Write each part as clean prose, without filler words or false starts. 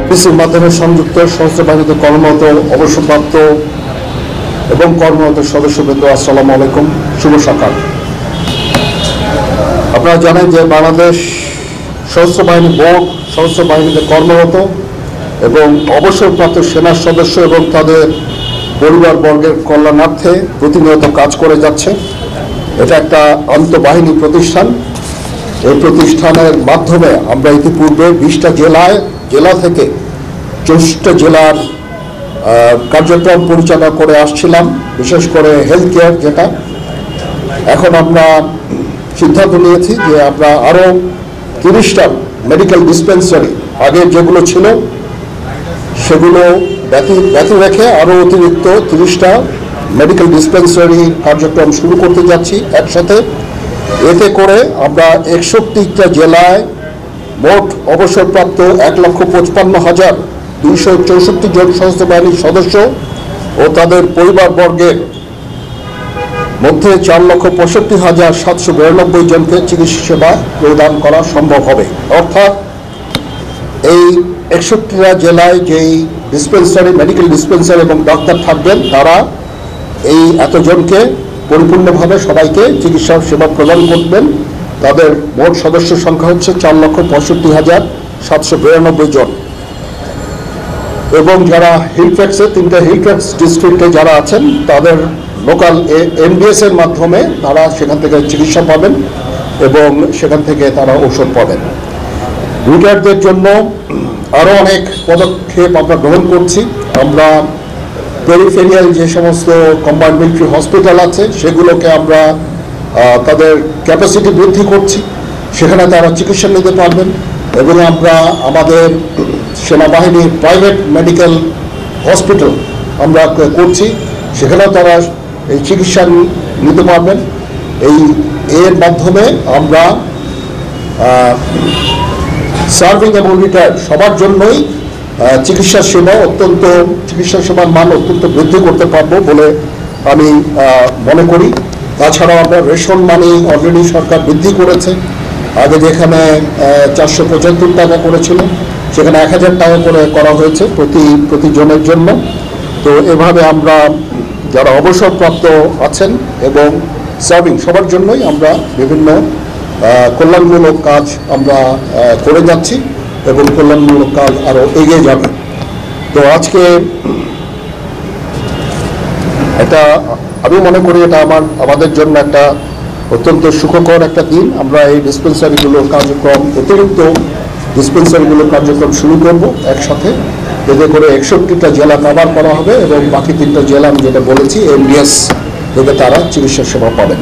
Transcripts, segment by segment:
এপিসির মাধ্যমে সংযুক্ত সশস্ত্র বাহিনীতে কর্মরত অবসরপ্রাপ্ত এবং কর্মরত সদস্যবৃন্দ, আসসালামু আলাইকুম, শুভ সকাল। আপনারা জানেন যে বাংলাদেশ সশস্ত্র বাহিনী বোর্ড সশস্ত্র বাহিনীতে কর্মরত এবং অবসরপ্রাপ্ত সেনা সদস্য এবং তাদের পরিবারবর্গের কল্যাণার্থে প্রতিনিয়ত কাজ করে যাচ্ছে। এটা একটা আন্তঃবাহিনী প্রতিষ্ঠান। এই প্রতিষ্ঠানের মাধ্যমে আমরা ইতিপূর্বে 20টা জেলা থেকে 64টা জেলার কার্যক্রম পরিচালনা করে আসছিলাম, বিশেষ করে হেলথ কেয়ার। যেটা এখন আমরা সিদ্ধান্ত নিয়েছি যে আমরা আরও 30টা মেডিকেল ডিসপেন্সারি, আগে যেগুলো ছিল সেগুলো ব্যতি রেখে আরও অতিরিক্ত 30টা মেডিকেল ডিসপেন্সারি কার্যক্রম শুরু করতে যাচ্ছি একসাথে। এতে করে আমরা 61টা জেলায় মোট অবসরপ্রাপ্ত 1,55,264 জন সশস্ত্র বাহিনীর সদস্য ও তাদের পরিবারবর্গের মধ্যে 4,65,792 জনকে চিকিৎসা সেবা প্রদান করা সম্ভব হবে। অর্থাৎ এই 61টা জেলায় যেই ডিসপেন্সারি, মেডিকেল ডিসপেন্সারি এবং ডাক্তার থাকবেন, তারা এই এতজনকে পরিপূর্ণভাবে সবাইকে চিকিৎসা সেবা প্রদান করবেন। তাদের মোট সদস্য সংখ্যা হচ্ছে 4,65,792 জন। এবং যারা হিলট্র্যাক্সে, 3টা হিলট্র্যাক্স ডিস্ট্রিক্টে যারা আছেন, তাদের লোকাল এমডিএস এর মাধ্যমে তারা সেখান থেকে চিকিৎসা পাবেন এবং সেখান থেকে তারা ঔষধ পাবেন। রিটায়ার্ডদের জন্য আরও অনেক পদক্ষেপ আমরা গ্রহণ করছি। আমরা পেরিফেরিয়াল যে সমস্ত কম্বাইন্ড মিলিটারি হসপিটাল আছে সেগুলোকে আমরা তাদের ক্যাপাসিটি বৃদ্ধি করছি, সেখানে তারা চিকিৎসা নিতে পারবেন। এবং আমরা আমাদের সেনাবাহিনীর প্রাইভেট মেডিকেল হসপিটাল আমরা করছি, সেখানেও তারা এই চিকিৎসা নিতে পারবেন। এর মাধ্যমে আমরা সার্ভিং এবং রিটায়ার্ড সবার জন্যই চিকিৎসা সেবার মান অত্যন্ত বৃদ্ধি করতে পারবো বলে আমি মনে করি। তাছাড়াও আমরা রেশন মানি অলরেডি সরকার বৃদ্ধি করেছে। আগে যেখানে 475 টাকা করেছিল, সেখানে 1000 টাকা করে করা হয়েছে প্রতি জনের জন্য। তো এভাবে আমরা যারা অবসরপ্রাপ্ত আছেন এবং সার্ভিং সবার জন্যই আমরা বিভিন্ন কল্যাণমূলক কাজ আমরা করে যাচ্ছি এবং কল্যাণমূলক কাজ আরও এগিয়ে যাবে। তো আজকে এটা আমি মনে করি এটা আমাদের জন্য একটা অত্যন্ত সুখকর একটা দিন। আমরা এই ডিসপেন্সারিগুলোর কার্যক্রম, অতিরিক্ত ডিসপেন্সারিগুলোর কার্যক্রম শুরু করব একসাথে, এতে করে 61টা জেলা কভার করা হবে এবং বাকি 3টা জেলা আমি যেটা বলেছি এমডিএস থেকে তারা চিকিৎসা সেবা পাবেন।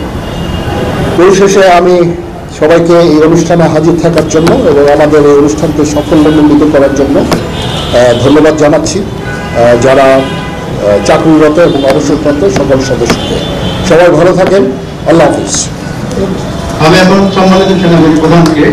পরিশেষে আমি সবাইকে এই অনুষ্ঠানে হাজির থাকার জন্য এবং আমাদের এই অনুষ্ঠানকে সাফল্যমণ্ডিত করার জন্য ধন্যবাদ জানাচ্ছি যারা চাকরিরত এবং অবসরপ্রাপ্ত সকল সদস্যকে। সবাই ভালো থাকেন। আল্লাহ হাফিজ। আমি এখন সম্মানিত সেনাবাহিনী প্রধানকে